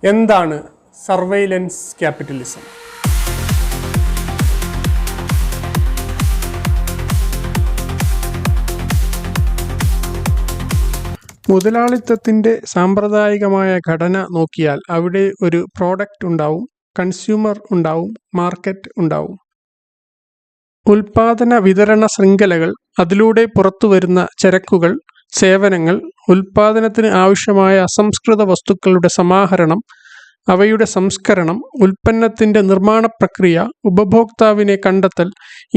എന്താണ് surveillance capitalism? മുതലാളിത്തത്തിൻ്റെ സാമ്പ്രദായികമായ ഘടന നോക്കിയാൽ അവിടെ ഒരു പ്രോഡക്റ്റ് ഉണ്ടാവും, കൺസ്യൂമർ ഉണ്ടാവും, മാർക്കറ്റ് ഉണ്ടാവും. ഉൽപാദന വിതരണ ശൃംഖലകൾ, അതിലൂടെ പുറത്തുവരുന്ന ചരക്കുകൾ, സേവനങ്ങൾ, ഉൽപാദനത്തിന് ആവശ്യമായ അസംസ്കൃത വസ്തുക്കളുടെ സമാഹരണം, അവയുടെ സംസ്കരണം, ഉൽപ്പന്നത്തിൻ്റെ നിർമ്മാണ പ്രക്രിയ, ഉപഭോക്താവിനെ കണ്ടെത്തൽ,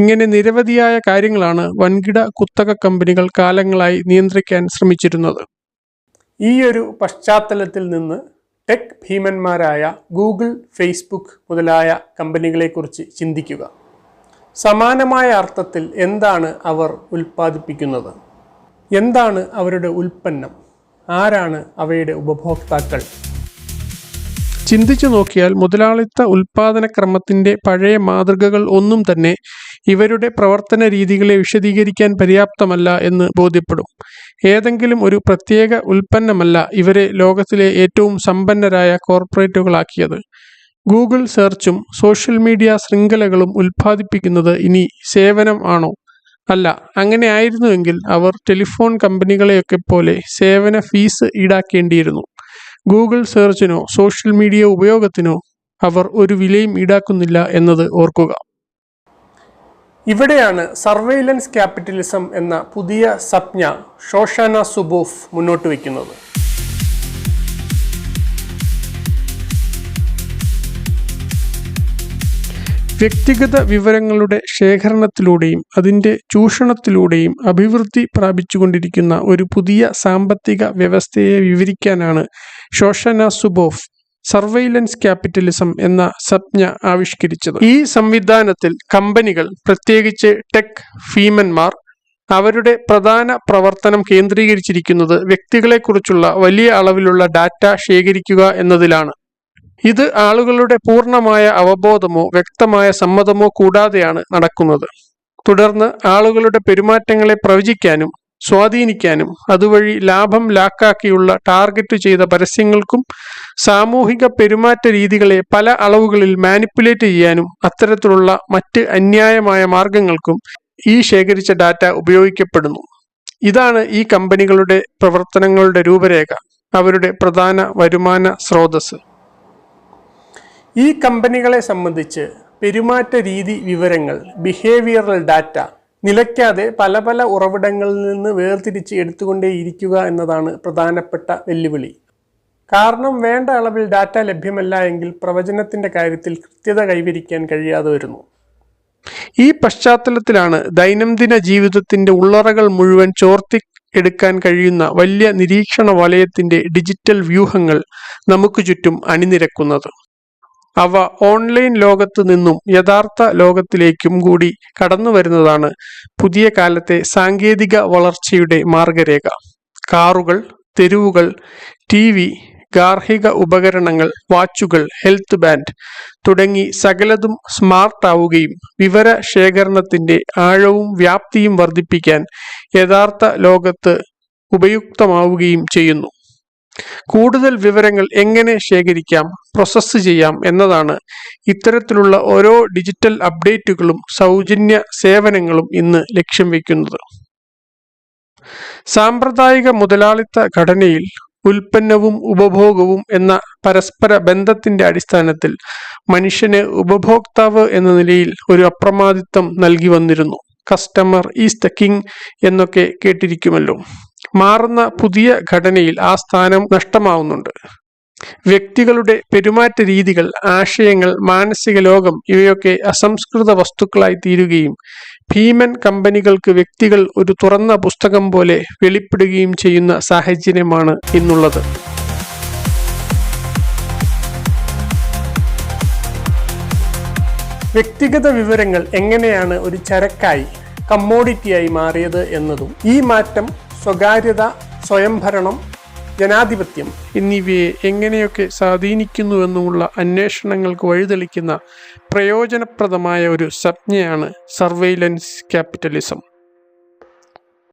ഇങ്ങനെ നിരവധിയായ കാര്യങ്ങളാണ് വൻകിട കുത്തക കമ്പനികൾ കാലങ്ങളായി നിയന്ത്രിക്കാൻ ശ്രമിച്ചിരുന്നത്. ഈയൊരു പശ്ചാത്തലത്തിൽ നിന്ന് ടെക് ഭീമന്മാരായ ഗൂഗിൾ, ഫേസ്ബുക്ക് മുതലായ കമ്പനികളെക്കുറിച്ച് ചിന്തിക്കുക. സമാനമായ അർത്ഥത്തിൽ എന്താണ് അവർ ഉൽപ്പാദിപ്പിക്കുന്നത്? എന്താണ് അവരുടെ ഉൽപ്പന്നം? ആരാണ് അവയുടെ ഉപഭോക്താക്കൾ? ചിന്തിച്ചു നോക്കിയാൽ മുതലാളിത്ത ഉൽപാദനക്രമത്തിൻ്റെ പഴയ മാതൃകകൾ ഒന്നും തന്നെ ഇവരുടെ പ്രവർത്തന രീതികളെ വിശദീകരിക്കാൻ പര്യാപ്തമല്ല എന്ന് ബോധ്യപ്പെടും. ഏതെങ്കിലും ഒരു പ്രത്യേക ഉൽപ്പന്നമല്ല ഇവരെ ലോകത്തിലെ ഏറ്റവും സമ്പന്നരായ കോർപ്പറേറ്റുകളാക്കിയത്. ഗൂഗിൾ സെർച്ചും സോഷ്യൽ മീഡിയ ശൃംഖലകളും ഉൽപ്പാദിപ്പിക്കുന്നത് ഇനി സേവനം ആണോ? അല്ല. അങ്ങനെ ആയിരുന്നുവെങ്കിൽ അവർ ടെലിഫോൺ കമ്പനികളെയൊക്കെ പോലെ സേവന ഫീസ് ഈടാക്കേണ്ടിയിരുന്നു. ഗൂഗിൾ സെർച്ചിനോ സോഷ്യൽ മീഡിയ ഉപയോഗത്തിനോ അവർ ഒരു വിലയും ഈടാക്കുന്നില്ല എന്നത് ഓർക്കുക. ഇവിടെയാണ് സർവൈലൻസ് ക്യാപിറ്റലിസം എന്ന പുതിയ സംജ്ഞ ഷോഷാന സുബോഫ് മുന്നോട്ട് വയ്ക്കുന്നത്. വ്യക്തിഗത വിവരങ്ങളുടെ ശേഖരണത്തിലൂടെയും അതിൻ്റെ ചൂഷണത്തിലൂടെയും അഭിവൃദ്ധി പ്രാപിച്ചുകൊണ്ടിരിക്കുന്ന ഒരു പുതിയ സാമ്പത്തിക വ്യവസ്ഥയെ വിവരിക്കാനാണ് ഷോഷാന സുബോഫ് സർവൈലൻസ് ക്യാപിറ്റലിസം എന്ന സംജ്ഞ ആവിഷ്കരിച്ചത്. ഈ സംവിധാനത്തിൽ കമ്പനികൾ, പ്രത്യേകിച്ച് ടെക് ഭീമന്മാർ, അവരുടെ പ്രധാന പ്രവർത്തനം കേന്ദ്രീകരിച്ചിരിക്കുന്നത് വ്യക്തികളെക്കുറിച്ചുള്ള വലിയ അളവിലുള്ള ഡാറ്റ ശേഖരിക്കുക എന്നതിലാണ്. ഇത് ആളുകളുടെ പൂർണ്ണമായ അവബോധമോ വ്യക്തമായ സമ്മതമോ കൂടാതെയാണ് നടക്കുന്നത്. തുടർന്ന് ആളുകളുടെ പെരുമാറ്റങ്ങളെ പ്രവചിക്കാനും സ്വാധീനിക്കാനും അതുവഴി ലാഭം ലാക്കാക്കിയുള്ള ടാർഗറ്റ് ചെയ്ത പരസ്യങ്ങൾക്കും സാമൂഹിക പെരുമാറ്റ രീതികളെ പല അളവുകളിൽ മാനിപ്പുലേറ്റ് ചെയ്യാനും അത്തരത്തിലുള്ള മറ്റ് അന്യായമായ മാർഗങ്ങൾക്കും ഈ ശേഖരിച്ച ഡാറ്റ ഉപയോഗിക്കപ്പെടുന്നു. ഇതാണ് ഈ കമ്പനികളുടെ പ്രവർത്തനങ്ങളുടെ രൂപരേഖ, അവരുടെ പ്രധാന വരുമാന സ്രോതസ്. ഈ കമ്പനികളെ സംബന്ധിച്ച് പെരുമാറ്റ രീതി വിവരങ്ങൾ, ബിഹേവിയറൽ ഡാറ്റ, നിലയ്ക്കാതെ പല പല ഉറവിടങ്ങളിൽ നിന്ന് വേർതിരിച്ച് എടുത്തുകൊണ്ടേയിരിക്കുക എന്നതാണ് പ്രധാനപ്പെട്ട വെല്ലുവിളി. കാരണം വേണ്ട അളവിൽ ഡാറ്റ ലഭ്യമല്ല എങ്കിൽ പ്രവചനത്തിൻ്റെ കാര്യത്തിൽ കൃത്യത കൈവരിക്കാൻ കഴിയാതെ വരുന്നു. ഈ പശ്ചാത്തലത്തിലാണ് ദൈനംദിന ജീവിതത്തിൻ്റെ ഉള്ളറകൾ മുഴുവൻ ചോർത്തി എടുക്കാൻ കഴിയുന്ന വലിയ നിരീക്ഷണ വലയത്തിൻ്റെ ഡിജിറ്റൽ വ്യൂഹങ്ങൾ നമുക്ക് ചുറ്റും അണിനിരക്കുന്നത്. അവ ഓൺലൈൻ ലോകത്ത് നിന്നും യഥാർത്ഥ ലോകത്തിലേക്കും കൂടി കടന്നു വരുന്നതാണ് പുതിയ കാലത്തെ സാങ്കേതിക വളർച്ചയുടെ മാർഗരേഖ. കാറുകൾ, തെരുവുകൾ, TV, ഗാർഹിക ഉപകരണങ്ങൾ, വാച്ചുകൾ, ഹെൽത്ത് ബാൻഡ് തുടങ്ങി സകലതും സ്മാർട്ട് ആവുകയും വിവര ശേഖരണത്തിൻ്റെ ആഴവും വ്യാപ്തിയും വർദ്ധിപ്പിക്കാൻ യഥാർത്ഥ ലോകത്ത് ഉപയുക്തമാവുകയും ചെയ്യുന്നു. കൂടുതൽ വിവരങ്ങൾ എങ്ങനെ ശേഖരിക്കാം, പ്രോസസ്സ് ചെയ്യാം എന്നതാണ് ഇത്തരത്തിലുള്ള ഓരോ ഡിജിറ്റൽ അപ്ഡേറ്റുകളും സൗജന്യ സേവനങ്ങളും ഇന്ന് ലക്ഷ്യം വയ്ക്കുന്നത്. സാമ്പ്രദായിക മുതലാളിത്ത ഘടനയിൽ ഉൽപ്പന്നവും ഉപഭോഗവും എന്ന പരസ്പര ബന്ധത്തിൻ്റെ അടിസ്ഥാനത്തിൽ മനുഷ്യന് ഉപഭോക്താവ് എന്ന നിലയിൽ ഒരു അപ്രമാദിത്വം നൽകി വന്നിരുന്നു. കസ്റ്റമർ ഈസ് ദ കിങ് എന്നൊക്കെ കേട്ടിരിക്കുമല്ലോ. മാറുന്ന പുതിയ ഘടനയിൽ ആ സ്ഥാനം നഷ്ടമാവുന്നുണ്ട്. വ്യക്തികളുടെ പെരുമാറ്റ രീതികൾ, ആശയങ്ങൾ, മാനസിക ലോകം ഇവയൊക്കെ അസംസ്കൃത വസ്തുക്കളായി തീരുകയും ഭീമൻ കമ്പനികൾക്ക് വ്യക്തികൾ ഒരു തുറന്ന പുസ്തകം പോലെ വെളിപ്പെടുകയും ചെയ്യുന്ന സാഹചര്യമാണ് ഇന്നുള്ളത്. വ്യക്തിഗത വിവരങ്ങൾ എങ്ങനെയാണ് ഒരു ചരക്കായി, കമ്മോഡിറ്റിയായി മാറിയത് എന്നതും ഈ മാറ്റം സ്വകാര്യത, സ്വയംഭരണം, ജനാധിപത്യം എന്നിവയെ എങ്ങനെയൊക്കെ സ്വാധീനിക്കുന്നുവെന്നുമുള്ള അന്വേഷണങ്ങൾക്ക് വഴിതെളിക്കുന്ന പ്രയോജനപ്രദമായ ഒരു സംജ്ഞയാണ് സർവൈലൻസ് ക്യാപിറ്റലിസം.